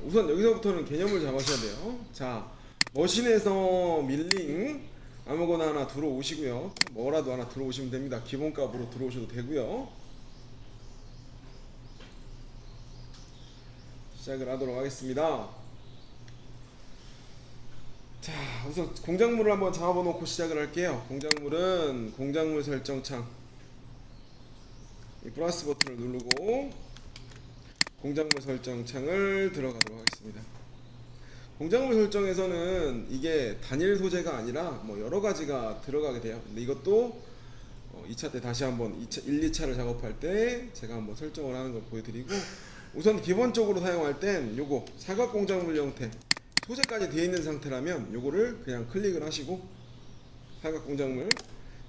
우선 여기서부터는 개념을 잡으셔야 돼요. 자, 머신에서 밀링 아무거나 하나 들어오시고요. 뭐라도 하나 들어오시면 됩니다. 기본값으로 들어오셔도 되고요. 시작을 하도록 하겠습니다. 자, 우선 공작물을 한번 잡아놓고 시작을 할게요. 공작물은 공작물 설정창 이 플러스 버튼을 누르고 공작물 설정창을 들어가도록 하겠습니다. 공작물 설정에서는 이게 단일 소재가 아니라 뭐 여러 가지가 들어가게 돼요. 근데 이것도 2차 때 다시 한번 1, 2차를 작업할 때 제가 한번 설정을 하는 걸 보여드리고, 우선 기본적으로 사용할 땐 요거 사각 공작물 형태 소재까지 되어 있는 상태라면 요거를 그냥 클릭을 하시고 사각 공작물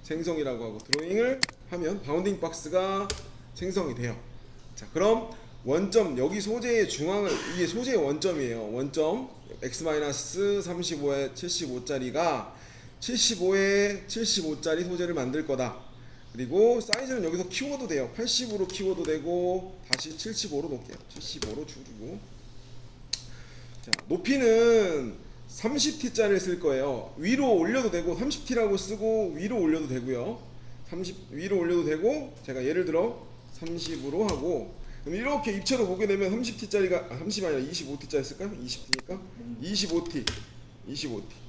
생성이라고 하고 드로잉을 하면 바운딩 박스가 생성이 돼요. 자, 그럼 원점, 여기 소재의 중앙을, 이게 소재의 원점이에요. 원점 x-35에 75짜리가 75에 75짜리 소재를 만들 거다. 그리고 사이즈는 여기서 키워도 돼요. 80으로 키워도 되고 다시 75로 놓을게요. 75로 줄이고, 자, 높이는 30T짜리를 쓸 거예요. 위로 올려도 되고 30T라고 쓰고 위로 올려도 되고요. 30 위로 올려도 되고, 제가 예를 들어 30으로 하고, 그럼 이렇게 입체로 보게 되면 30T짜리가 30이 아니라 25T짜리 쓸까요? 20T니까 25T.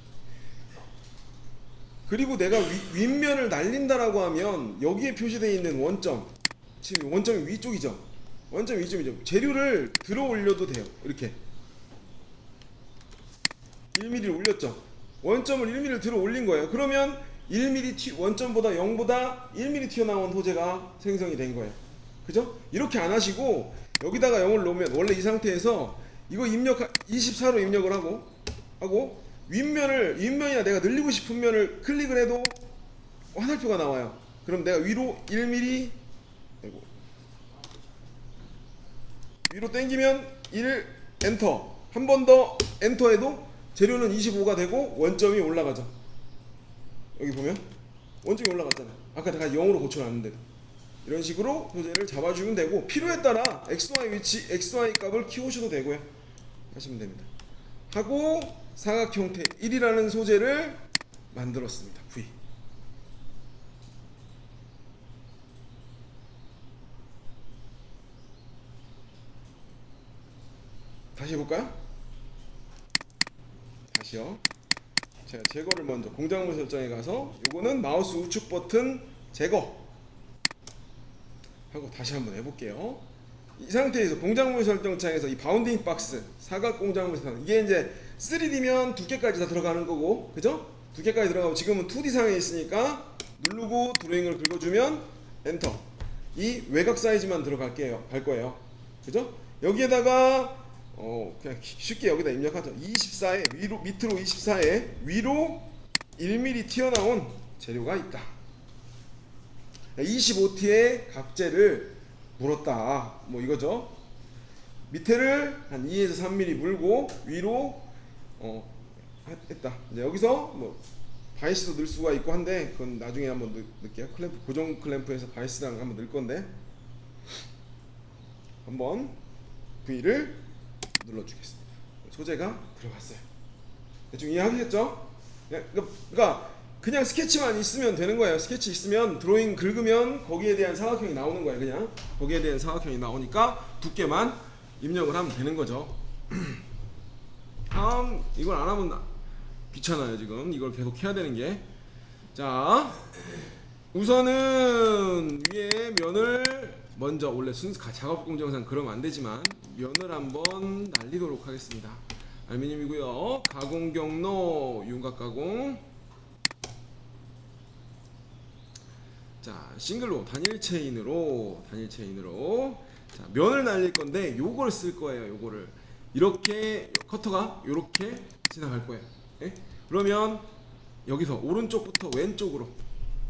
그리고 내가 윗면을 날린다라고 하면 여기에 표시되어 있는 원점, 지금 원점이 위쪽이죠. 원점이 위쪽이죠. 재료를 들어 올려도 돼요. 이렇게 1mm를 올렸죠. 원점을 1mm를 들어 올린 거예요. 그러면 1mm 원점보다 0보다 1mm 튀어나온 소재가 생성이 된 거예요. 그죠? 이렇게 안 하시고 여기다가 0을 놓으면 원래 이 상태에서 이거 24로 입력을 하고 윗면이나 내가 늘리고 싶은 면을 클릭을 해도 화살표가 나와요. 그럼 내가 위로 1mm 위로 당기면 1 엔터, 한 번 더 엔터해도 재료는 25가 되고 원점이 올라가죠. 여기 보면 원점이 올라갔잖아요. 아까 내가 0으로 고쳐놨는데도. 이런 식으로 소재를 잡아주면 되고, 필요에 따라 XY 위치, XY 값을 키우셔도 되고요. 하시면 됩니다. 하고 사각 형태 1이라는 소재를 만들었습니다. V. 다시 해볼까요? 다시요. 제가 제거를 먼저 공작물 설정에 가서 요거는 마우스 우측 버튼 제거 하고 다시 한번 해볼게요. 이 상태에서 공작물 설정창에서 이 바운딩 박스 사각 공작물 설정, 이게 이제 3D면 두께까지 다 들어가는 거고, 그죠? 두께까지 들어가고 지금은 2D 상에 있으니까 누르고 드로잉을 긁어주면 엔터. 이 외곽 사이즈만 갈 거예요. 그죠? 여기에다가 그냥 쉽게 여기다 입력하죠. 24에 위로, 밑으로 24에 위로 1mm 튀어나온 재료가 있다. 25T의 각재를 물었다. 뭐 이거죠. 밑에를 한 2에서 3mm 물고 위로 했다. 이제 여기서 뭐 바이스도 넣을 수가 있고 한데 그건 나중에 한번 넣을게요. 클램프, 고정 클램프에서 바이스랑 한번 넣을 건데 한번 V를 눌러주겠습니다. 소재가 들어갔어요. 대충 이해하겠죠? 그러니까 그냥 스케치만 있으면 되는 거예요. 스케치 있으면 드로잉 긁으면 거기에 대한 사각형이 나오는 거예요. 그냥 거기에 대한 사각형이 나오니까 두께만 입력을 하면 되는 거죠. 다음, 이걸 안 하면 귀찮아요. 지금 이걸 계속 해야 되는 게. 자, 우선은 위에 면을 먼저, 원래 순수 작업 공정상 그러면 안 되지만 면을 한번 날리도록 하겠습니다. 알루미늄이고요. 가공 경로 윤곽 가공. 자, 싱글로 단일 체인으로 자, 면을 날릴 건데 요걸 쓸 거예요. 요거를 이렇게 커터가 요렇게 지나갈 거예요. 예? 그러면 여기서 오른쪽부터 왼쪽으로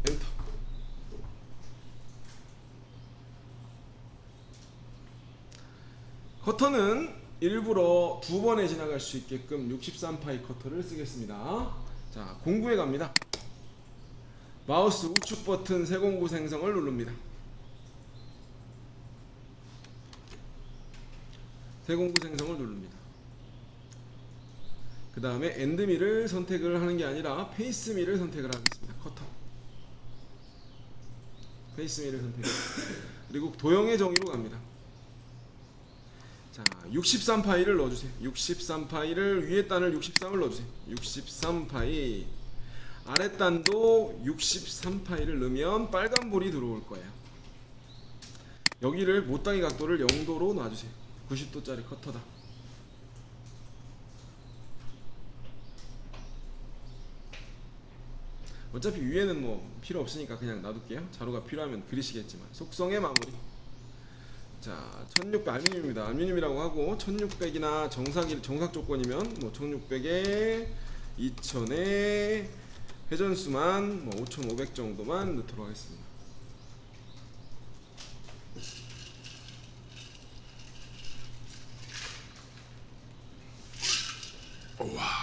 엔터. 커터는 일부러 2번에 지나갈 수 있게끔 63파이 커터를 쓰겠습니다. 자, 공구에 갑니다. 마우스 우측 버튼 세공구 생성을 누릅니다. 세공구 생성을 누릅니다. 그 다음에 엔드밀을 선택을 하는 게 아니라 페이스밀을 선택을 하겠습니다. 커터 페이스밀을 선택. 그리고 도형의 정의로 갑니다. 자, 63 파이를 넣어주세요. 63 파이를 위에 단을 63을 넣어주세요. 63 파이 아래 단도 63 파이를 넣으면 빨간 볼이 들어올 거예요. 여기를 못당이 각도를 0도로 놔주세요. 90도짜리 커터다. 어차피 위에는 뭐 필요 없으니까 그냥 놔둘게요. 자루가 필요하면 그리시겠지만. 속성의 마무리. 자, 1600 알루미늄입니다. 알루미늄이라고 하고 1600이나 정삭 조건이면 뭐 1600에 2000에 회전수만 뭐 5500 정도만 넣도록 하겠습니다. 와.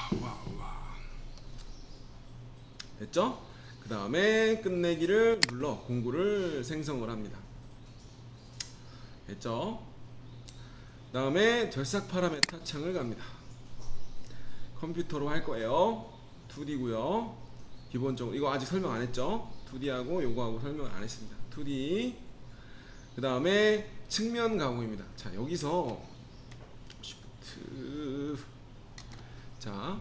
됐죠? 그 다음에 끝내기를 눌러 공구를 생성을 합니다. 됐죠? 그 다음에 절삭 파라메타 창을 갑니다. 컴퓨터로 할 거예요. 2D고요. 기본적으로 이거 아직 설명 안 했죠? 2D하고 요거하고 설명 안 했습니다. 2D. 그 다음에 측면 가공입니다. 자, 여기서 Shift. 자,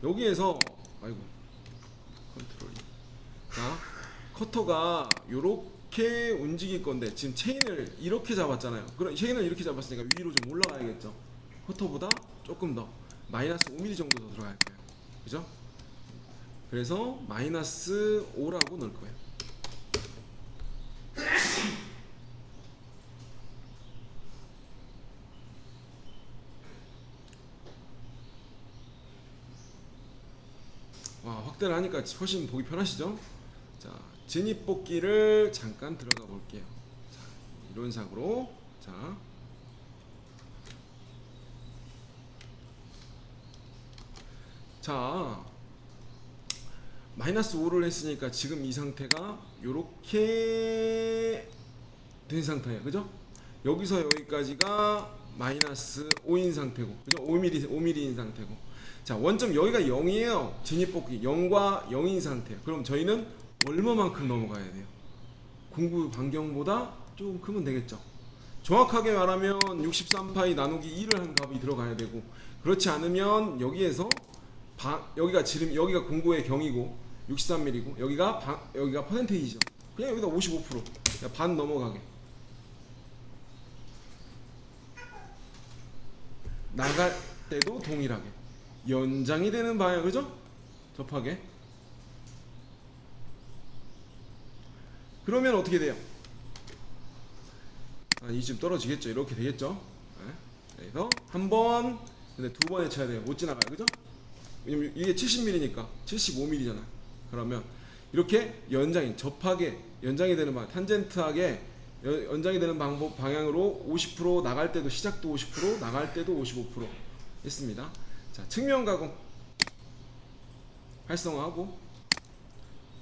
여기에서 아이고 컨트롤. 자, 커터가 요렇게 움직일 건데 지금 체인을 이렇게 잡았잖아요. 그럼 체인을 이렇게 잡았으니까 위로 좀 올라가야겠죠. 커터보다 조금 더 마이너스 5mm 정도 더 들어갈 거예요. 그죠? 그래서 마이너스 5라고 넣을 거예요. 와, 확대를 하니까 훨씬 보기 편하시죠? 자, 진입 뽑기를 잠깐 들어가 볼게요. 자, 이런 식으로. 자, 마이너스 5를 했으니까 지금 이 상태가 요렇게 된 상태예요. 그죠? 여기서 여기까지가 마이너스 5인 상태고, 그죠? 5mm인 상태고. 자, 원점 여기가 0이에요. 진입뽑기 0과 0인 상태. 그럼 저희는 얼마만큼 넘어가야 돼요? 공구 반경보다 조금 크면 되겠죠. 정확하게 말하면 63파이 나누기 2를 한 값이 들어가야 되고, 그렇지 않으면 여기에서 여기가 공구의 경이고 63mm고 여기가 퍼센테이지죠. 그냥 여기다 55%. 그냥 반 넘어가게. 나갈 때도 동일하게 연장이 되는 방향, 그죠? 접하게. 그러면 어떻게 돼요? 이쯤 떨어지겠죠. 이렇게 되겠죠. 그래서 한 번, 근데 두 번에 쳐야 돼요. 못 지나가요, 그죠? 왜냐면 이게 70mm니까 75mm잖아. 그러면 이렇게 접하게 연장이 되는 방향, 탄젠트하게 연장이 되는 방향으로 50% 나갈 때도 시작도 50% 나갈 때도 55% 했습니다. 자, 측면 가공 활성화하고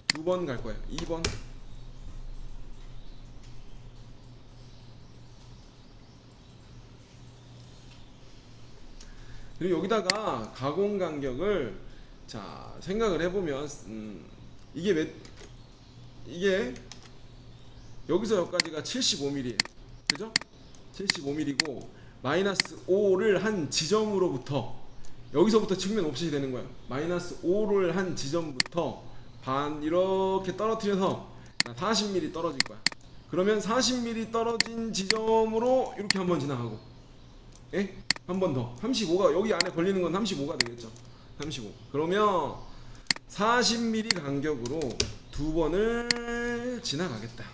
두 번 갈 거예요. 2번. 그리고 여기다가 가공 간격을 자 생각을 해보면 이게 여기서 여기까지가 75mm예요. 그죠? 75mm고 마이너스 5를 한 지점으로부터 여기서부터 측면 옵셋이 되는 거예요. 마이너스 5를 한 지점부터 반 이렇게 떨어뜨려서 40mm 떨어질 거야. 그러면 40mm 떨어진 지점으로 이렇게 한번 지나가고, 예? 한 번 더. 35가 여기 안에 걸리는 건 35가 되겠죠. 35. 그러면 40mm 간격으로 두 번을 지나가겠다.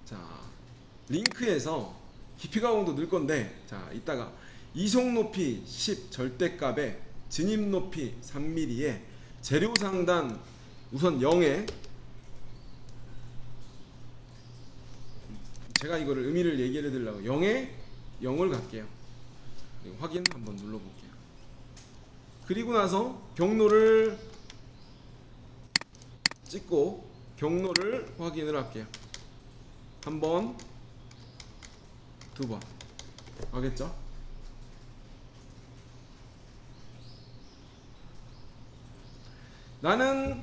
자, 링크에서 깊이 가공도 넣을 건데, 자, 이따가 이속 높이 10 절대값에 진입 높이 3mm에 재료 상단 우선 0에 제가 이거를 의미를 얘기해 드리려고 0에 0을 갈게요. 그리고 확인 한번 눌러볼게요. 그리고 나서 경로를 찍고 경로를 확인을 할게요. 한 번, 두 번. 알겠죠? 나는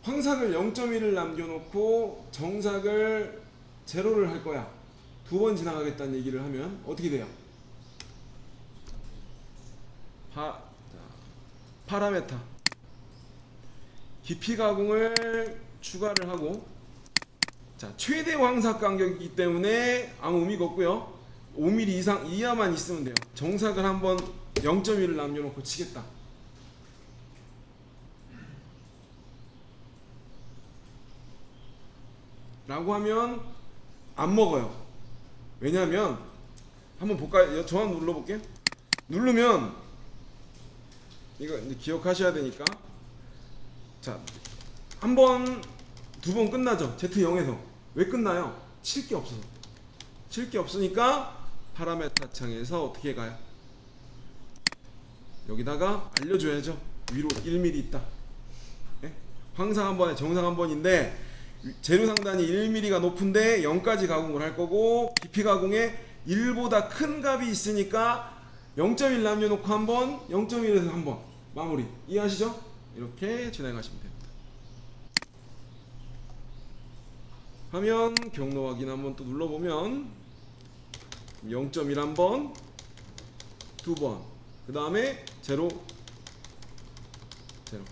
황삭을 0.1을 남겨놓고 정삭을 제로를 할 거야. 두 번 지나가겠다는 얘기를 하면 어떻게 돼요? 파라메타 깊이 가공을 추가를 하고, 자, 최대 황삭 간격이기 때문에 아무 의미가 없고요. 5mm 이상 이하만 있으면 돼요. 정삭을 한번 0.1을 남겨놓고 치겠다. 라고 하면 안 먹어요. 왜냐하면 한번 볼까요? 저 한번 눌러볼게요. 누르면 이거 이제 기억하셔야 되니까, 자, 한 번, 두 번 끝나죠. Z0에서 왜 끝나요? 칠 게 없어서. 칠 게 없으니까 파라메타 창에서 어떻게 가요? 여기다가 알려줘야죠. 위로 1mm 있다. 네? 황상 한 번에 정상 한 번인데 재료 상단이 1mm가 높은데 0까지 가공을 할 거고, 깊이 가공에 1보다 큰 값이 있으니까 0.1 남겨놓고 한 번, 0.1에서 한 번 마무리. 이해하시죠? 이렇게 진행하시면 됩니다. 하면 경로 확인 한번 또 눌러보면 0.1 한 번, 두 번, 그 다음에 제로, 제로.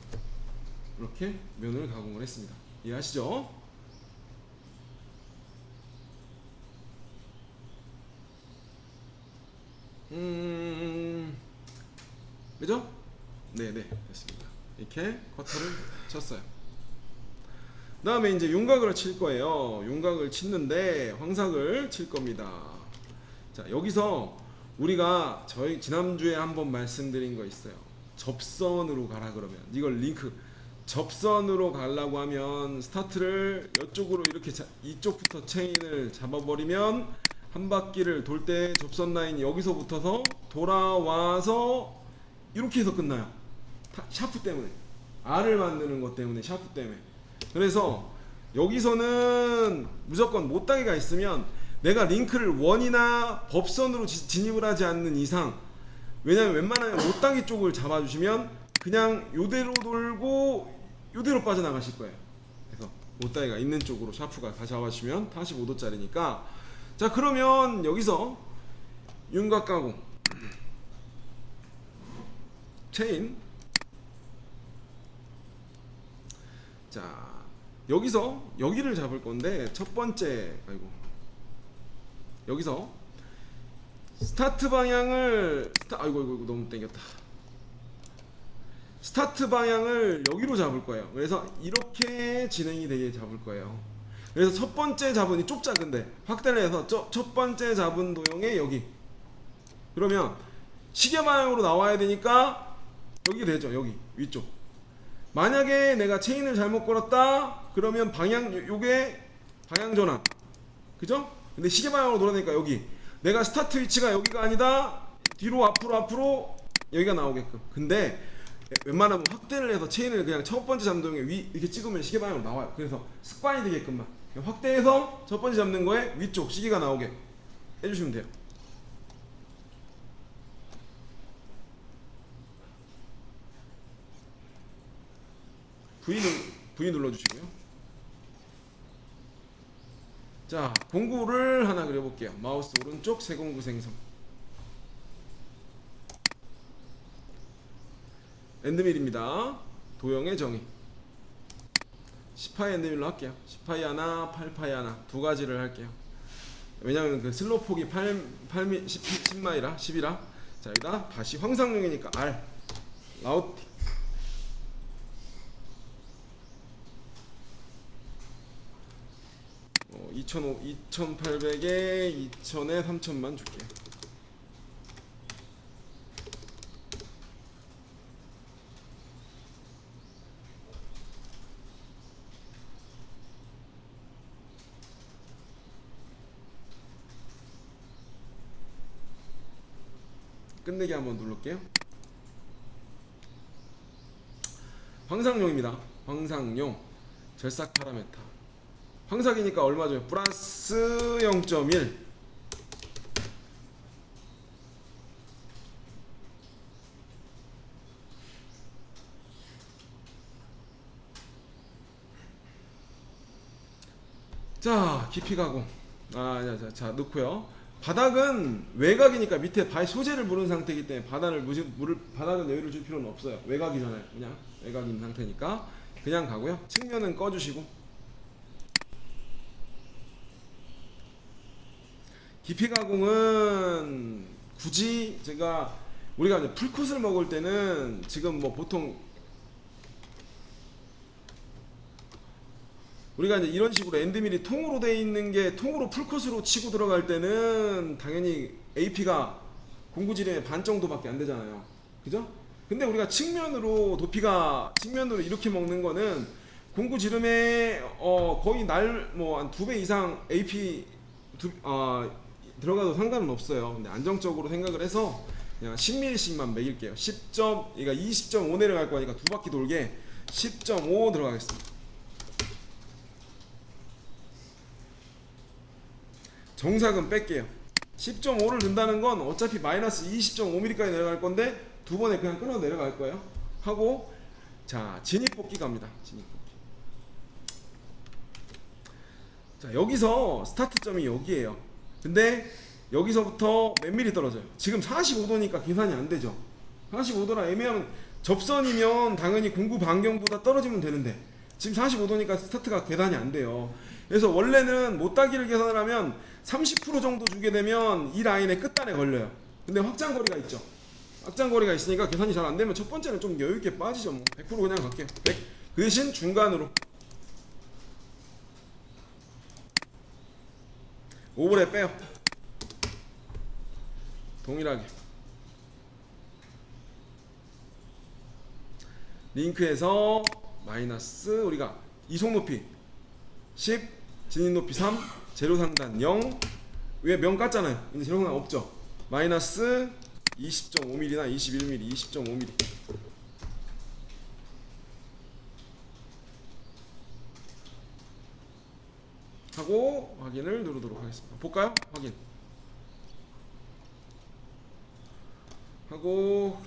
이렇게 면을 가공을 했습니다. 이해하시죠? 그죠? 네네, 됐습니다. 이렇게 커터를 쳤어요. 그 다음에 이제 윤곽을 칠 거예요. 윤곽을 치는데 황삭을 칠 겁니다. 자, 여기서 우리가 저희 지난주에 한번 말씀드린 거 있어요. 접선으로 가라 그러면, 이걸 링크, 접선으로 가려고 하면 스타트를 이쪽으로 이렇게 이쪽부터 체인을 잡아버리면 한 바퀴를 돌 때 접선 라인이 여기서 붙어서 돌아와서 이렇게 해서 끝나요. 샤프 때문에, R을 만드는 것 때문에, 샤프 때문에. 그래서 여기서는 무조건 못따기가 있으면 내가 링크를 원이나 법선으로 진입을 하지 않는 이상, 왜냐면 웬만하면 못따기 쪽을 잡아주시면 그냥 요대로 돌고 요대로 빠져나가실 거예요. 그래서 못따기가 있는 쪽으로 샤프가 잡아주시면 45도짜리니까. 자, 그러면 여기서 윤곽 가공 체인. 자, 여기서 여기를 잡을 건데 첫 번째, 아이고, 여기서 스타트 방향을 아이고 너무 땡겼다. 스타트 방향을 여기로 잡을 거예요. 그래서 이렇게 진행이 되게 잡을 거예요. 그래서 첫 번째 잡은 이 좁자, 근데 확대를 해서 첫 번째 잡은 도형에 여기, 그러면 시계 방향으로 나와야 되니까 여기 되죠. 여기 위쪽. 만약에 내가 체인을 잘못 걸었다 그러면 방향, 요게 방향 전환, 그죠? 근데 시계 방향으로 돌아다니까 여기 내가 스타트 위치가 여기가 아니다, 뒤로 앞으로 여기가 나오게끔. 근데 웬만하면 확대를 해서 체인을 그냥 첫 번째 잡는 도형에 위 이렇게 찍으면 시계 방향으로 나와요. 그래서 습관이 되게끔만 확대해서 첫 번째 잡는 거에 위쪽 시계가 나오게 해주시면 돼요. V 눌러주시고요. 자, 공구를 하나 그려볼게요. 마우스 오른쪽 세공구 생성. 엔드밀입니다. 도형의 정의. 10파이 엔드밀로 할게요. 10파이 하나, 8파이 하나, 두 가지를 할게요. 왜냐면 그 슬로 폭이 10마이라 10이라. 자, 여기다 다시 황상용이니까 R 라우팅. 2800에 2000에 3000만 줄게요. 끝내기 한번 누를게요. 황상용입니다. 황상용 절삭 파라메타. 황삭이니까 얼마죠? 플러스 0.1. 자, 깊이 가고. 자, 넣고요. 바닥은 외곽이니까 밑에 바위 소재를 무른 상태이기 때문에 바닥은 여유를 줄 필요는 없어요. 외곽이잖아요. 그냥 외곽인 상태니까 그냥 가고요. 측면은 꺼주시고. 깊이 가공은 굳이 우리가 이제 풀컷을 먹을 때는 지금 뭐 보통 우리가 이제 이런 식으로 엔드밀이 통으로 돼 있는 게 통으로 풀컷으로 치고 들어갈 때는 당연히 AP가 공구지름의 반 정도밖에 안 되잖아요. 그죠? 근데 우리가 측면으로 측면으로 이렇게 먹는 거는 공구지름의 거의 뭐 한 2배 이상 AP 들어가도 상관은 없어요. 근데 안정적으로 생각을 해서 그냥 10mm씩만 매길게요. 그러니까 20.5 내려갈 거니까 두 바퀴 돌게 10.5 들어가겠습니다. 정삭은 뺄게요. 10.5를 든다는 건 어차피 마이너스 20.5mm까지 내려갈 건데 두 번에 그냥 끊어 내려갈 거예요. 하고 자, 진입뽑기 갑니다. 진입뽑기. 자, 여기서 스타트점이 여기에요. 근데 여기서부터 몇 미리 떨어져요? 지금 45도니까 계산이 안 되죠. 45도라 애매하면 접선이면 당연히 공구 반경보다 떨어지면 되는데 지금 45도니까 스타트가 계산이 안 돼요. 그래서 원래는 못따기를 계산을 하면 30% 정도 주게 되면 이 라인의 끝단에 걸려요. 근데 확장거리가 있죠. 확장거리가 있으니까 계산이 잘 안 되면 첫 번째는 좀 여유있게 빠지죠. 뭐 100% 그냥 갈게요. 100. 그 대신 중간으로 오버랩 빼요. 동일하게 링크에서 마이너스 우리가 이속 높이 10, 진입 높이 3, 재료 상단 0. 왜 명 깠잖아요. 근데 재료 상단 없죠. 마이너스 20.5mm나 21mm, 20.5mm. 하고 확인을 누르도록 하겠습니다. 볼까요? 확인. 하고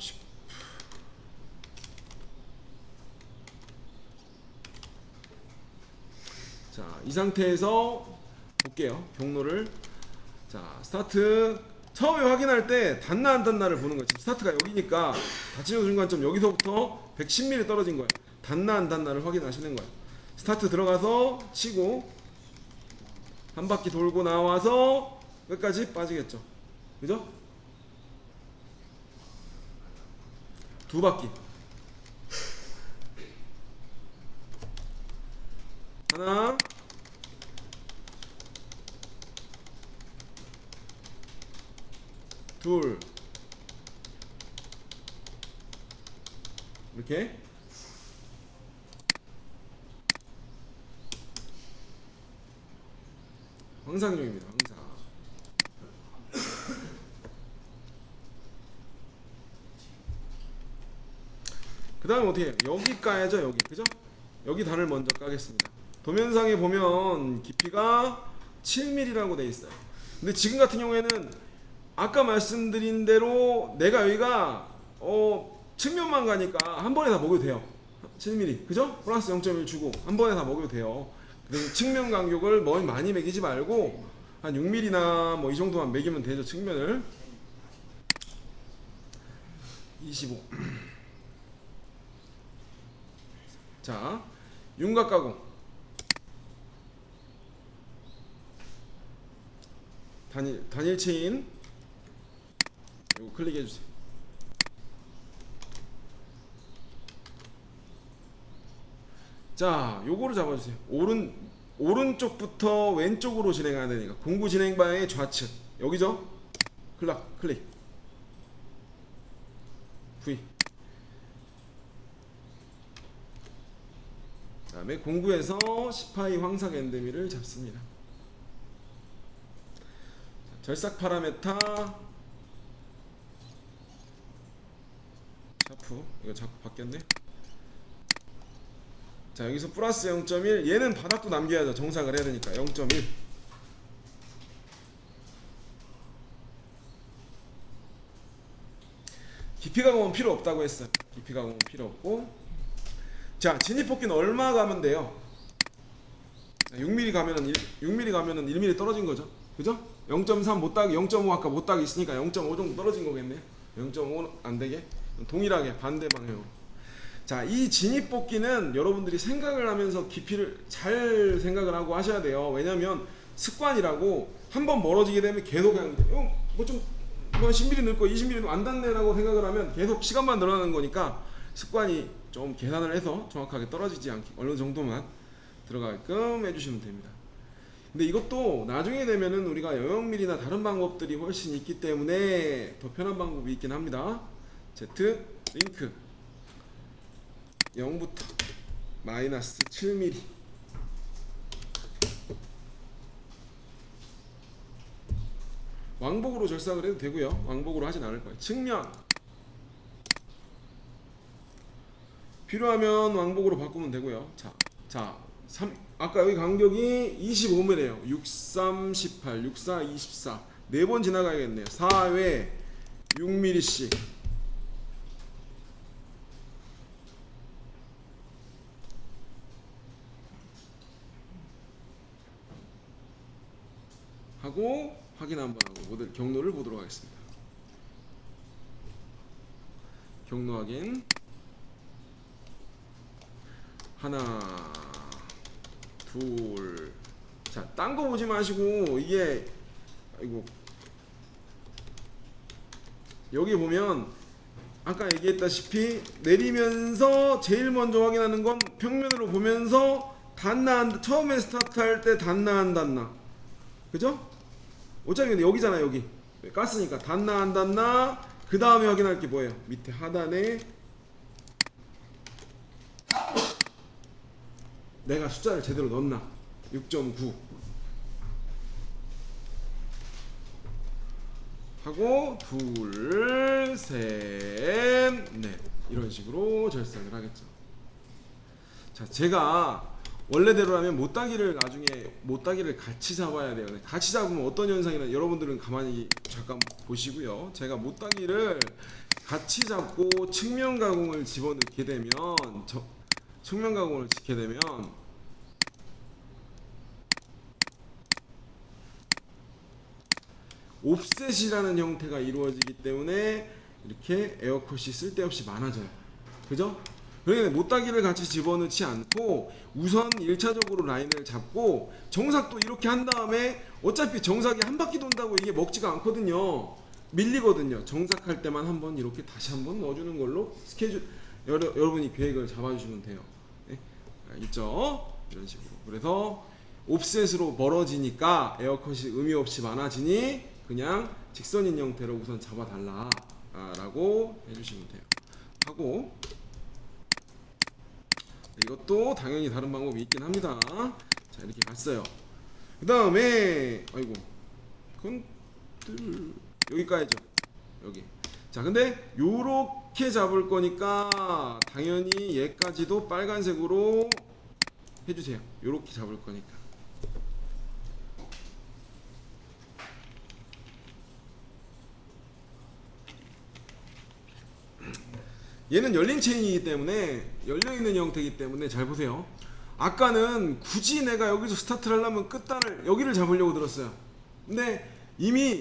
자, 이 상태에서 볼게요. 경로를. 자, 스타트. 처음에 확인할 때 닿나 안 닿나를 보는 거예요. 지금 스타트가 여기니까 닫히는 중간점 여기서부터 110mm 떨어진 거예요. 닿나 안 닿나를 확인하시는 거예요. 스타트 들어가서 치고 한 바퀴 돌고 나와서 끝까지 빠지겠죠. 그죠? 두 바퀴. 하나, 둘, 이렇게 황상용입니다. 황상. 그 다음에 어떻게 해요? 여기 까야죠. 여기. 그죠? 여기 단을 먼저 까겠습니다. 도면상에 보면 깊이가 7mm라고 돼 있어요. 근데 지금 같은 경우에는 아까 말씀드린 대로 내가 여기가 측면만 가니까 한 번에 다 먹여도 돼요. 7mm. 그죠? 플러스 0.1 주고 한 번에 다 먹여도 돼요. 그래서 측면 간격을 많이 매기지 말고 한 6mm나 뭐 이 정도만 매기면 되죠. 측면을 25. 자, 윤곽 가공. 단일 체인. 이거 클릭해 주세요. 자, 요거를 잡아주세요. 오른쪽부터 왼쪽으로 진행해야 되니까 공구 진행 방향의 좌측 여기죠? 클릭 V. 그 다음에 공구에서 10파이 황삭 엔드밀을 잡습니다. 절삭 파라메타 샤프. 이거 자꾸 바뀌었네. 자, 여기서 플러스 0.1. 얘는 바닥도 남겨야죠. 정삭을 해야 되니까 0.1. 깊이 가공은 필요 없다고 했어요. 깊이 가공은 필요 없고. 자, 진입폭기는 얼마 가면 돼요? 6mm 가면은 1mm 떨어진 거죠. 그죠? 0.3 못 따기, 0.5 아까 못 따기 있으니까 0.5 정도 떨어진 거겠네요. 0.5 안 되게 동일하게 반대 방향으로. 자, 이 진입폭기는 여러분들이 생각을 하면서 깊이를 잘 생각을 하고 하셔야 돼요. 왜냐면 습관이라고 한번 멀어지게 되면 계속 그냥 뭐좀 10mm 넣을 거 20mm 안 닿네라고 생각을 하면 계속 시간만 늘어나는 거니까 습관이 좀 계산을 해서 정확하게 떨어지지 않게 어느 정도만 들어가게끔 해주시면 됩니다. 근데 이것도 나중에 되면은 우리가 0mm나 다른 방법들이 훨씬 있기 때문에 더 편한 방법이 있긴 합니다. Z 링크 0부터 마이너스 7mm 왕복으로 절삭을 해도 되고요. 왕복으로 하진 않을 거예요. 측면 필요하면 왕복으로 바꾸면 되고요. 아까 여기 간격이 25mm예요. 63, 18, 64, 24 4번 지나가야겠네요. 4회 6mm씩 하고 확인 한번 하고 모델 경로를 보도록 하겠습니다. 경로 확인 하나 둘. 자, 딴 거 보지 마시고 이게 아이고 여기 보면 아까 얘기했다시피 내리면서 제일 먼저 확인하는 건 평면으로 보면서 닿나 안 처음에 스타트할 때 닿나 안 닿나 그죠? 어차피 근데 여기잖아. 여기 가스니까 닿나 안 닿나 그 다음에 확인할 게 뭐예요? 밑에 하단에 내가 숫자를 제대로 넣었나 6.9 하고 둘, 셋, 넷 이런 식으로 절삭을 하겠죠. 자, 제가 원래대로라면 못따기를 나중에 못따기를 같이 잡아야 돼요. 같이 잡으면 어떤 현상이나 여러분들은 가만히 잠깐 보시고요. 제가 못따기를 같이 잡고 측면 가공을 집어넣게 되면 측면 가공을 짓게 되면 옵셋이라는 형태가 이루어지기 때문에 이렇게 에어컷이 쓸데없이 많아져요. 그죠? 그러니까 못따기를 같이 집어넣지 않고 우선 1차적으로 라인을 잡고 정삭도 이렇게 한 다음에 어차피 정삭이 한 바퀴 돈다고 이게 먹지가 않거든요. 밀리거든요. 정삭할 때만 한번 이렇게 다시 한번 넣어주는 걸로 스케줄 여러분이 계획을 잡아주시면 돼요. 네? 있죠? 이런 식으로. 그래서 옵셋으로 멀어지니까 에어컷이 의미 없이 많아지니 그냥 직선인 형태로 우선 잡아달라 라고 해주시면 돼요. 하고 이것도 당연히 다른 방법이 있긴 합니다. 자, 이렇게 갔어요. 그 다음에 아이고 그건 여기 까야죠. 여기. 자, 근데 요렇게 잡을 거니까 당연히 얘까지도 빨간색으로 해주세요. 요렇게 잡을 거니까. 얘는 열린 체인이기 때문에 열려있는 형태이기 때문에 잘 보세요. 아까는 굳이 내가 여기서 스타트를 하려면 끝단을 여기를 잡으려고 들었어요. 근데 이미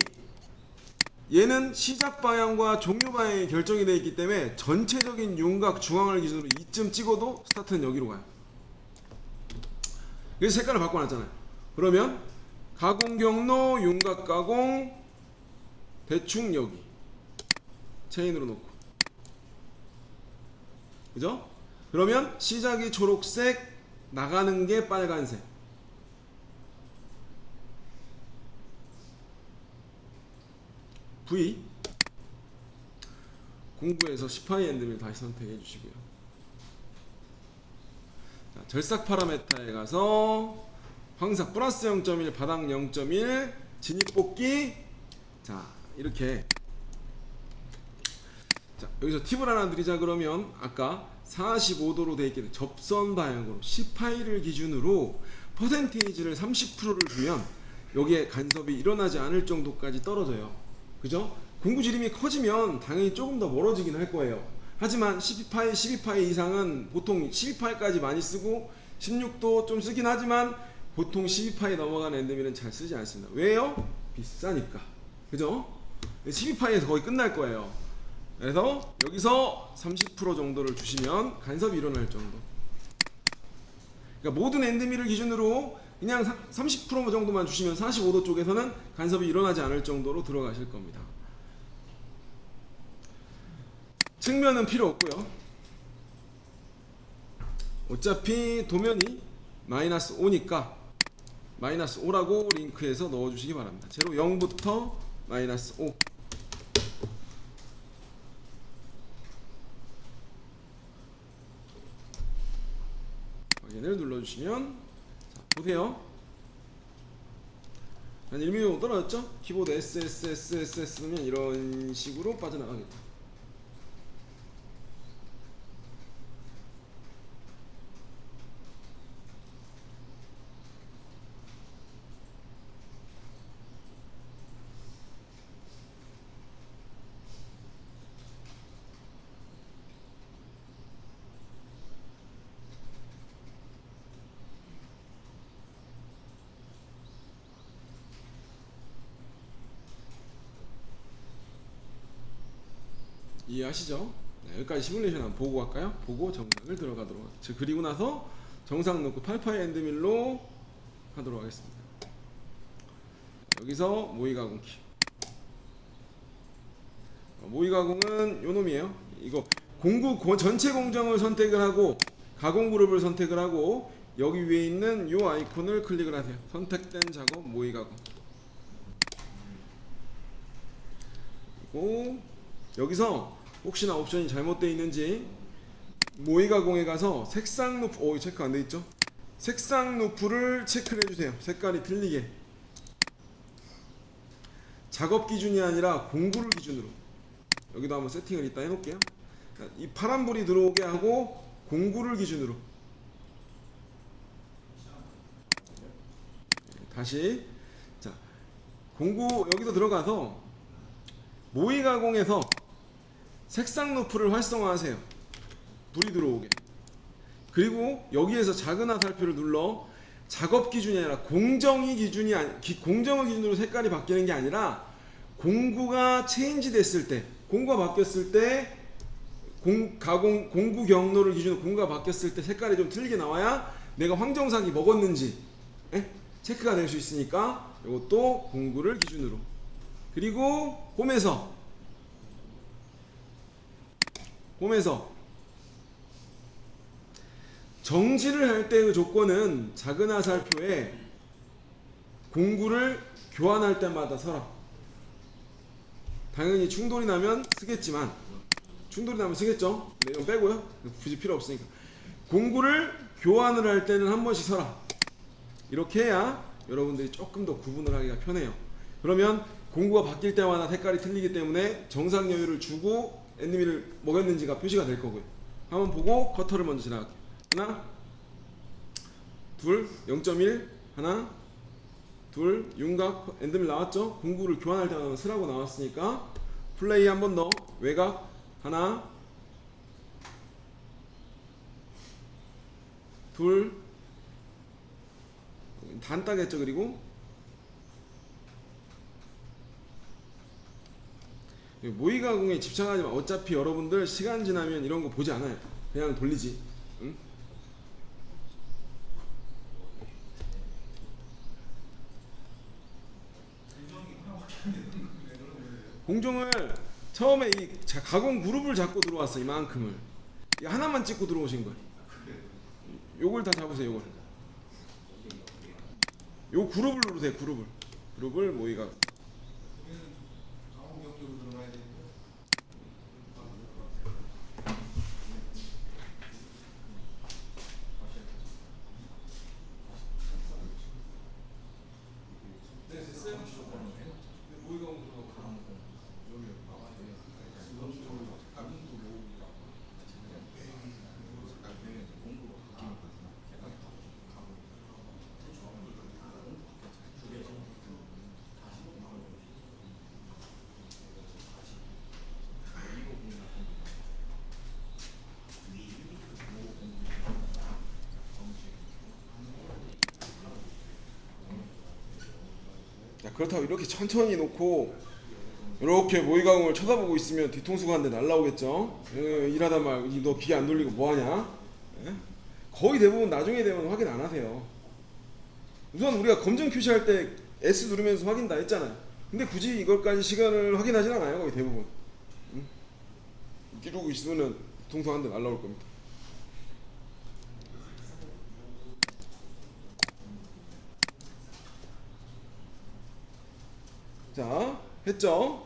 얘는 시작 방향과 종료 방향이 결정이 되어 있기 때문에 전체적인 윤곽 중앙을 기준으로 이쯤 찍어도 스타트는 여기로 가요. 그래서 색깔을 바꿔놨잖아요. 그러면 가공 경로 윤곽 가공 대충 여기 체인으로 놓고 그죠? 그러면 시작이 초록색 나가는 게 빨간색 V 공부에서 10하이엔드를 다시 선택해 주시고요. 자, 절삭 파라메타에 가서 황삭 플러스 0.1 바닥 0.1 진입 뽑기 자 이렇게 자, 여기서 팁을 하나 드리자 그러면 아까 45도로 되어 있기 때문에 접선 방향으로 C파이를 기준으로 퍼센테이지를 30%를 주면 여기에 간섭이 일어나지 않을 정도까지 떨어져요. 그죠? 공구 지름이 커지면 당연히 조금 더 멀어지긴 할 거예요. 하지만 12파이, 12파이 이상은 보통 12파이까지 많이 쓰고 16도 좀 쓰긴 하지만 보통 12파이 넘어가는 엔드밀은 잘 쓰지 않습니다. 왜요? 비싸니까. 그죠? 12파이에서 거의 끝날 거예요. 그래서 여기서 30% 정도를 주시면 간섭이 일어날 정도. 그러니까 모든 엔드밀을 기준으로 그냥 30% 정도만 주시면 45도 쪽에서는 간섭이 일어나지 않을 정도로 들어가실 겁니다. 측면은 필요 없고요. 어차피 도면이 마이너스 5니까 마이너스 5라고 링크해서 넣어주시기 바랍니다. 제로 0부터 마이너스 5. 확인을 눌러주시면 자, 보세요. 한 1mm 정도 떨어졌죠? 키보드 SSSSS 넣으면 이런 식으로 빠져나가겠다. 이해하시죠? 네, 여기까지 시뮬레이션 한번 보고 갈까요? 보고 정상을 들어가도록 하겠습니다. 그리고 나서 정상 넣고 8파이 엔드밀로 하도록 하겠습니다. 여기서 모의 가공키. 모의 가공은 요놈이에요. 이거 공구 전체 공정을 선택을 하고 가공 그룹을 선택을 하고 여기 위에 있는 요 아이콘을 클릭을 하세요. 선택된 작업 모의 가공. 그리고 여기서 혹시나 옵션이 잘못되어 있는지 모의 가공에 가서 색상 루프, 체크 안 돼 있죠? 색상 루프를 체크를 해주세요. 색깔이 틀리게. 작업 기준이 아니라 공구를 기준으로. 여기도 한번 세팅을 이따 해놓을게요. 이 파란불이 들어오게 하고 공구를 기준으로. 다시 자 공구 여기서 들어가서 모의 가공에서 색상 루프를 활성화하세요. 불이 들어오게. 그리고 여기에서 작은 화살표를 눌러 작업 기준이 아니라 공정의 기준으로 색깔이 바뀌는 게 아니라 공구가 체인지 됐을 때, 공구가 바뀌었을 때 공구 경로를 기준으로 공구가 바뀌었을 때 색깔이 좀 틀리게 나와야 내가 황정삭이 먹었는지 체크가 될 수 있으니까 이것도 공구를 기준으로. 그리고 홈에서 정지를 할 때의 조건은 작은 화살표에 공구를 교환할 때마다 서라. 당연히 충돌이 나면 쓰겠지만 쓰겠죠? 네, 이건 빼고요. 굳이 필요 없으니까. 공구를 교환을 할 때는 한 번씩 서라. 이렇게 해야 여러분들이 조금 더 구분을 하기가 편해요. 그러면 공구가 바뀔 때마다 색깔이 틀리기 때문에 정상 여유를 주고 엔드밀을 먹였는지가 표시가 될 거고요. 한번 보고 커터를 먼저 지나갈게요. 하나, 둘, 0.1, 하나, 둘, 윤곽, 엔드밀 나왔죠? 공구를 교환할 때마다 쓰라고 나왔으니까 플레이 한 번 더, 외곽, 하나, 둘, 단 따겠죠? 그리고 모의 가공에 집착하지만 어차피 여러분들 시간 지나면 이런 거 보지 않아요. 그냥 돌리지. 응? 공정을 처음에 이 가공 그룹을 잡고 들어왔어. 이만큼을 이 하나만 찍고 들어오신 거예요. 요걸 다 잡으세요. 요 그룹을 누르세요. 그룹을 모의 가공. 그렇다고 이렇게 천천히 놓고 이렇게 모의가공을 쳐다보고 있으면 뒤통수가 한 대 날라오겠죠. 일하다 말 너 귀 안 돌리고 뭐하냐. 예? 거의 대부분 나중에 되면 확인 안 하세요. 우선 우리가 검정 표시할 때 S 누르면서 확인 다 했잖아요. 근데 굳이 이걸까지 시간을 확인하진 않아요. 거의 대부분. 이러고 있으면 뒤통수 한 대 날라올 겁니다. 자, 했죠?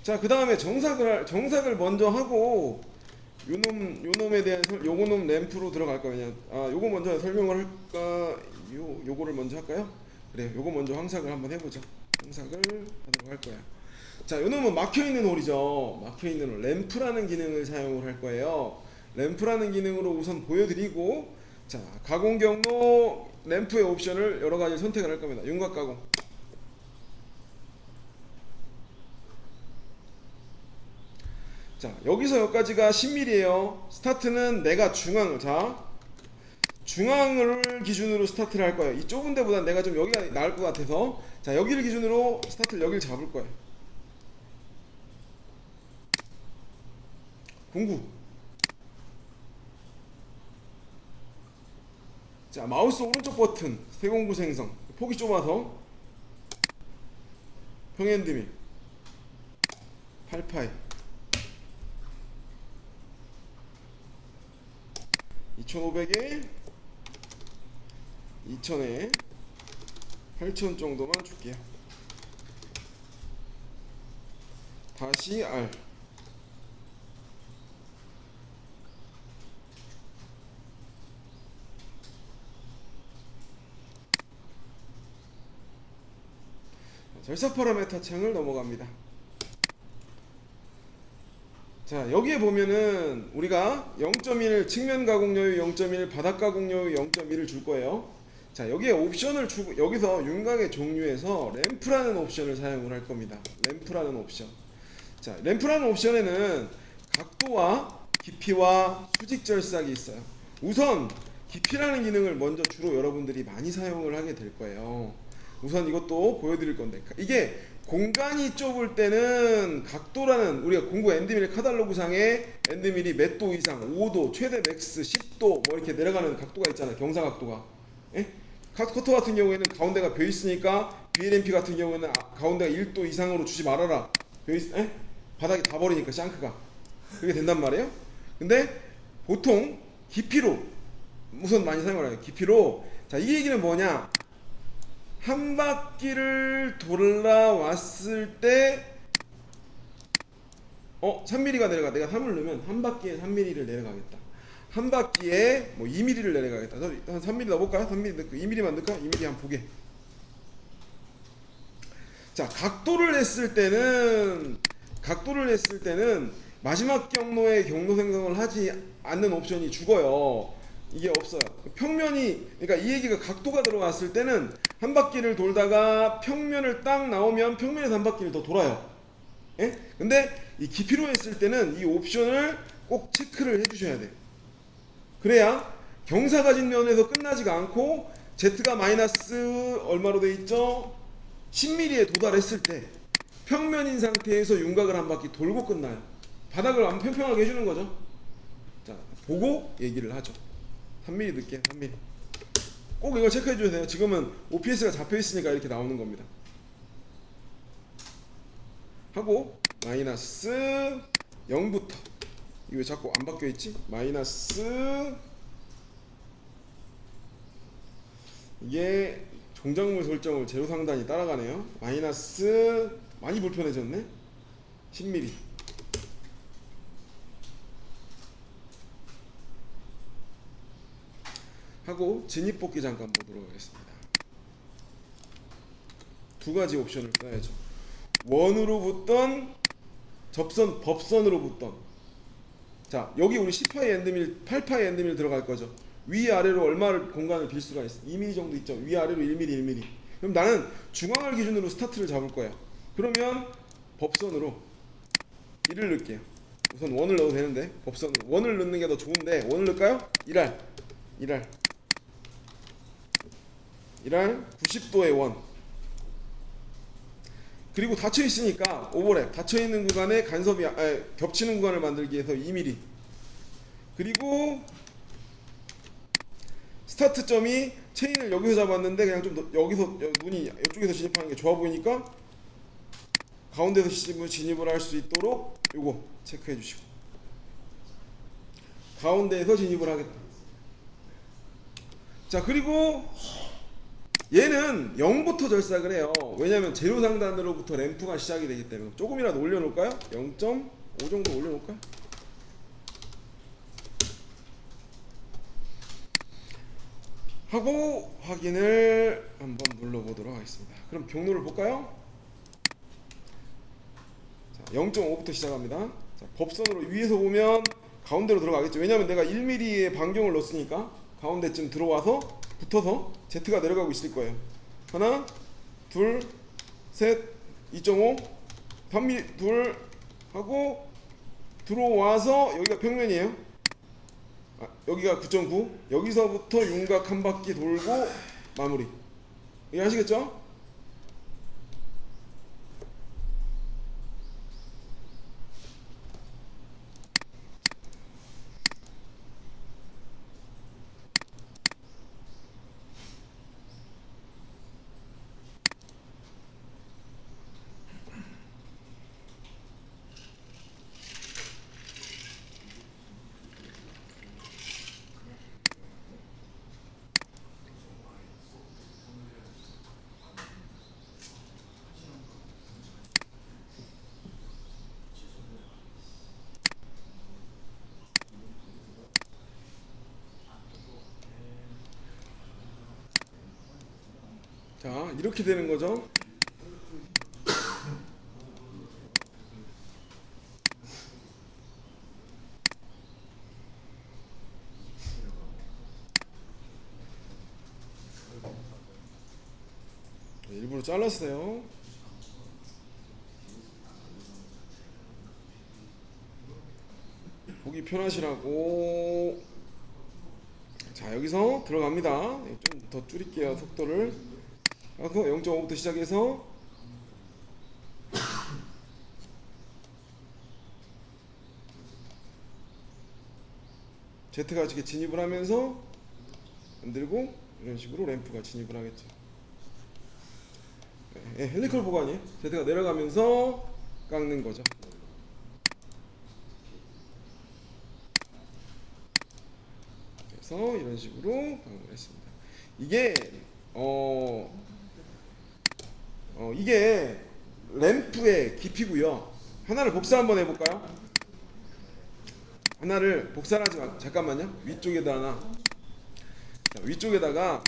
자, 그 다음에 정삭을 먼저 하고 요놈에 대한 요거놈 램프로 들어갈 거냐. 요거 먼저 설명을 할까? 요거를 먼저 할까요? 그래, 요거 먼저 황삭을 한번 해보죠. 황삭을 하도록 할 거야. 자, 요놈은 막혀있는 홀이죠. 막혀있는 홀. 램프라는 기능을 사용을 할 거예요. 램프라는 기능으로 우선 보여드리고, 자, 가공 경로 램프의 옵션을 여러 가지 선택을 할 겁니다. 윤곽 가공. 자, 여기서 여기까지가 10mm예요. 스타트는 내가 중앙을 기준으로 스타트를 할 거예요. 이 좁은 데보다 내가 좀 여기가 나을 것 같아서, 자, 여기를 기준으로 스타트를 여기를 잡을 거예요. 09. 자, 마우스 오른쪽 버튼 세공구 생성. 폭이 좁아서 평행드밀 8파이 2500에 2000에 8000 정도만 줄게요. 다시 R. 절삭 파라메타 창을 넘어갑니다. 자, 여기에 보면은 우리가 0.1 측면 가공 여유 0.1 바닥 가공 여유 0.1을 줄 거예요. 자, 여기에 옵션을 주고, 여기서 윤곽의 종류에서 램프라는 옵션을 사용을 할 겁니다. 램프라는 옵션. 자, 램프라는 옵션에는 각도와 깊이와 수직 절삭이 있어요. 우선 깊이라는 기능을 먼저 주로 여러분들이 많이 사용을 하게 될 거예요. 우선 이것도 보여드릴 건데, 이게 공간이 좁을 때는 각도라는, 우리가 공부 엔드밀 카탈로그상에 엔드밀이 몇 도 이상 5도 최대 맥스 10도 뭐 이렇게 내려가는 각도가 있잖아요. 경사 각도가. 예? 커터 같은 경우에는 가운데가 벼 있으니까, BLMP 같은 경우에는 가운데가 1도 이상으로 주지 말아라. 바닥이 다 버리니까 샹크가 그게 된단 말이에요. 근데 보통 깊이로 우선 많이 사용을 해요. 깊이로. 자, 이 얘기는 뭐냐, 한 바퀴를 돌아왔을 때 3mm가 내려가. 내가 3을 넣으면 한 바퀴에 3mm를 내려가겠다. 한 바퀴에 뭐 2mm를 내려가겠다. 한 3mm 넣어볼까요? 3mm 넣고 2mm만 넣을까? 2mm 한번 보게. 자, 각도를 했을 때는 마지막 경로에 경로 생성을 하지 않는 옵션이 죽어요. 이게 없어요. 평면이, 그러니까 이 얘기가 각도가 들어왔을 때는 한 바퀴를 돌다가 평면을 딱 나오면 평면에서 한 바퀴를 더 돌아요. 예? 근데 이 깊이로 했을 때는 이 옵션을 꼭 체크를 해주셔야 돼요. 그래야 경사 가진 면에서 끝나지가 않고 Z가 마이너스 얼마로 돼 있죠? 10mm에 도달했을 때 평면인 상태에서 윤곽을 한 바퀴 돌고 끝나요. 바닥을 안 평평하게 해주는 거죠. 자, 보고 얘기를 하죠. 3mm 넣을게요. 3mm. 꼭 이거 체크해 줘야 돼요. 지금은 OPS가 잡혀 있으니까 이렇게 나오는 겁니다. 하고 마이너스 0부터, 이거 왜 자꾸 안 바뀌어 있지? 마이너스, 이게 종작물 설정을 제로 상단이 따라가네요. 마이너스, 많이 불편해졌네. 10mm. 하고 진입뽑기 잠깐 보도록 하겠습니다. 두 가지 옵션을 써야죠. 원으로 붙던, 법선으로 붙던. 자, 여기 우리 10파이 엔드밀, 8파이 엔드밀 들어갈 거죠. 위아래로 얼마를 공간을 빌 수가 있어? 2mm 정도 있죠. 위아래로 1mm, 1mm. 그럼 나는 중앙을 기준으로 스타트를 잡을 거야. 그러면 법선으로 1을 넣을게요. 우선 원을 넣어도 되는데 법선으로 원을 넣는 게 더 좋은데, 원을 넣을까요? 1R 이랄 90도의 원. 그리고 닫혀 있으니까 오버랩, 닫혀 있는 구간에 간섭이 겹치는 구간을 만들기 위해서 2mm. 그리고 스타트점이 체인을 여기서 잡았는데 그냥 좀 여기서 눈이 이쪽에서 진입하는 게 좋아 보이니까 가운데서 진입을 할 수 있도록 요거 체크해 주시고, 가운데에서 진입을 하겠다. 자, 그리고 얘는 0부터 절삭을 해요. 왜냐면 제로 상단으로부터 램프가 시작이 되기 때문에. 조금이라도 올려놓을까요? 0.5 정도 올려놓을까요? 하고 확인을 한번 눌러보도록 하겠습니다. 그럼 경로를 볼까요? 자, 0.5부터 시작합니다. 자, 법선으로 위에서 보면 가운데로 들어가겠죠. 왜냐면 내가 1mm의 반경을 넣었으니까 가운데쯤 들어와서 붙어서 Z가 내려가고 있을 거예요. 하나, 둘, 셋, 2.5, 3mm, 둘 하고 들어와서 여기가 평면이에요. 여기가 9.9. 여기서부터 윤곽 한 바퀴 돌고 마무리. 이해하시겠죠? 자, 이렇게 되는 거죠. 일부러 잘랐어요. 보기 편하시라고. 자, 여기서 들어갑니다. 좀 더 줄일게요, 속도를. 0.5부터 시작해서 Z가 이렇게 진입을 하면서 만들고 이런 식으로 램프가 진입을 하겠죠. 네, 헬리컬 보관이에요. Z가 내려가면서 깎는 거죠. 그래서 이런 식으로 방법을 했습니다. 이게 이게 램프의 깊이고요. 하나를 복사 한번 해볼까요? 하나를 복사를 하지 마. 잠깐만요. 위쪽에다 하나. 자, 위쪽에다가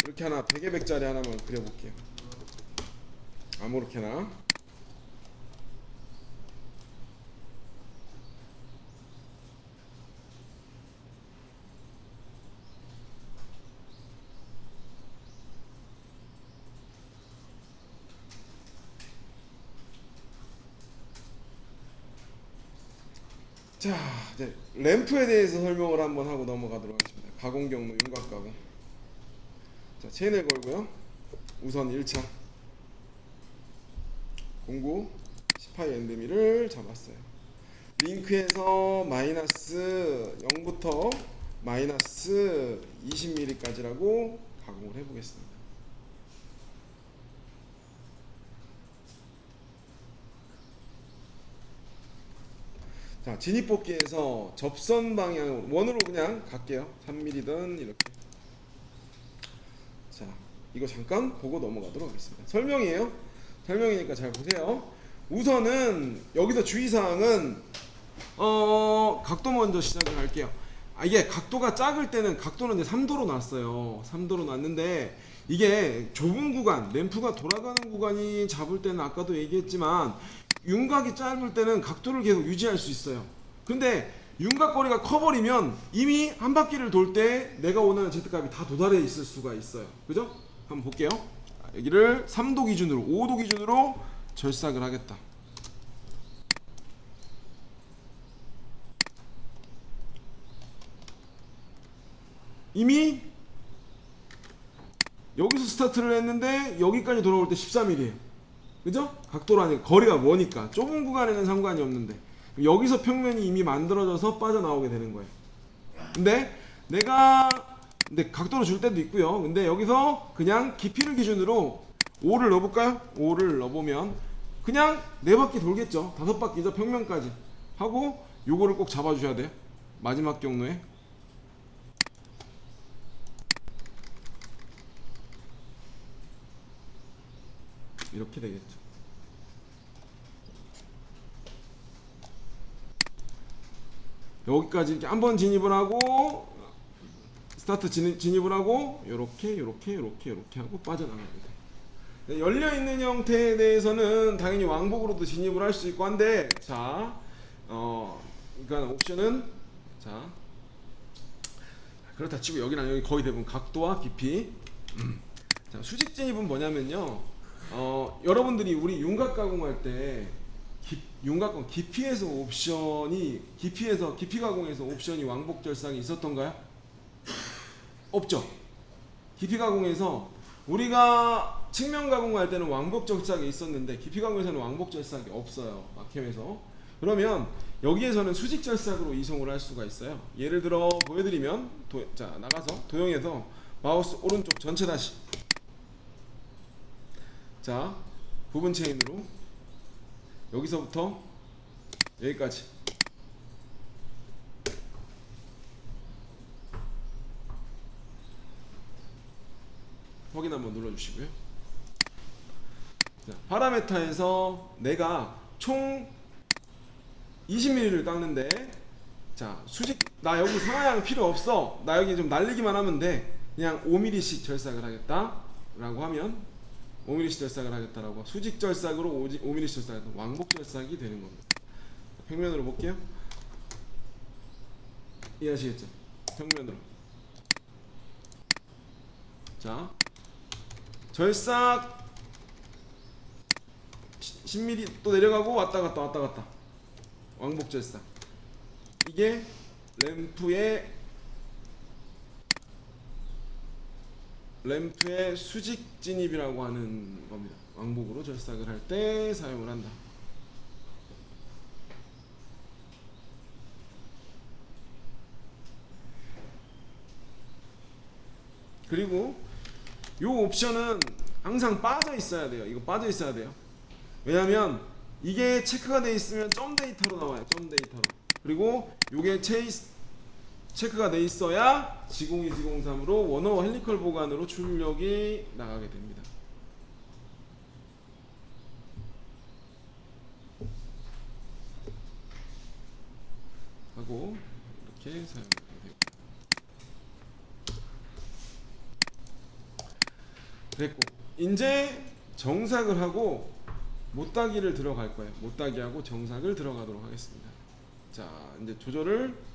이렇게 하나 100에 100짜리 하나만 그려볼게요. 아무렇게나. 자, 이제 램프에 대해서 설명을 한번 하고 넘어가도록 하겠습니다. 가공 경로, 윤곽 가공. 자, 체인을 걸고요. 우선 1차 09 18nm를 잡았어요. 링크에서 마이너스 0부터 마이너스 20mm까지라고 가공을 해보겠습니다. 자, 진입복귀에서 접선 방향 원으로 그냥 갈게요. 3mm든 이렇게. 자, 이거 잠깐 보고 넘어가도록 하겠습니다. 설명이에요. 설명이니까 잘 보세요. 우선은 여기서 주의사항은 각도 먼저 시작을 할게요. 이게 각도가 작을 때는 각도는 이제 3도로 놨어요. 3도로 놨는데 이게 좁은 구간, 램프가 돌아가는 구간이 잡을 때는 아까도 얘기했지만 윤곽이 짧을 때는 각도를 계속 유지할 수 있어요. 근데 윤곽거리가 커버리면 이미 한 바퀴를 돌 때 내가 원하는 Z값이 다 도달해 있을 수가 있어요. 그죠? 한번 볼게요. 여기를 3도 기준으로, 5도 기준으로 절삭을 하겠다. 이미 여기서 스타트를 했는데 여기까지 돌아올 때 13mm예요. 그죠? 각도로 아니고 거리가 뭐니까 좁은 구간에는 상관이 없는데 여기서 평면이 이미 만들어져서 빠져나오게 되는 거예요. 근데 근데 각도로 줄 때도 있고요. 근데 여기서 그냥 깊이를 기준으로 5를 넣어볼까요? 5를 넣어보면 그냥 4바퀴 돌겠죠. 5바퀴죠. 평면까지 하고 요거를 꼭 잡아주셔야 돼요. 마지막 경로에 이렇게 되겠죠. 여기까지 이렇게 한번 진입을 하고 스타트 진입을 하고 요렇게 하고 빠져나갑니다. 열려 있는 형태에 대해서는 당연히 왕복으로도 진입을 할 수 있고 한데 자, 그러니까 옵션은 자 그렇다 치고 여기랑 여기 거의 대부분 각도와 깊이. 자, 수직 진입은 뭐냐면요. 여러분들이 우리 윤곽 가공할 때 윤곽 깊이에서 깊이 가공에서 옵션이 왕복 절삭이 있었던가요? 없죠. 깊이 가공에서 우리가 측면 가공할 때는 왕복 절삭이 있었는데 깊이 가공에서는 왕복 절삭이 없어요. 마캠에서. 그러면 여기에서는 수직 절삭으로 이송을 할 수가 있어요. 예를 들어 보여드리면 자 나가서 도형에서 마우스 오른쪽 전체 다시 자 부분 체인으로 여기서부터 여기까지 확인 한번 눌러주시고요. 자, 파라메타에서 내가 총 20mm를 깎는데 자 수직 나 여기 상하향 필요 없어. 나 여기 좀 날리기만 하면 돼. 그냥 5mm씩 절삭을 하겠다 라고 하면 5mm씩 절삭을 하겠다라고 수직 절삭으로 5mm씩 절삭 왕복 절삭이 되는 겁니다. 평면으로 볼게요. 이해하시겠죠? 평면으로 자 절삭 10mm 또 내려가고 왔다 갔다 왕복 절삭. 이게 램프의 수직 진입이라고 하는 겁니다. 왕복으로 절삭을 할 때 사용을 한다. 그리고 이 옵션은 항상 빠져 있어야 돼요. 이거 빠져 있어야 돼요. 왜냐면 이게 체크가 돼 있으면 점 데이터로 나와요. 점 데이터로. 그리고 이게 체크가 돼 있어야 G02, G03으로 원어 헬리컬 보관으로 출력이 나가게 됩니다. 하고 이렇게 사용하게 됩니다. 됐고 이제 정삭을 하고 못따기를 들어갈 거예요. 못따기하고 정삭을 들어가도록 하겠습니다. 자 이제 조절을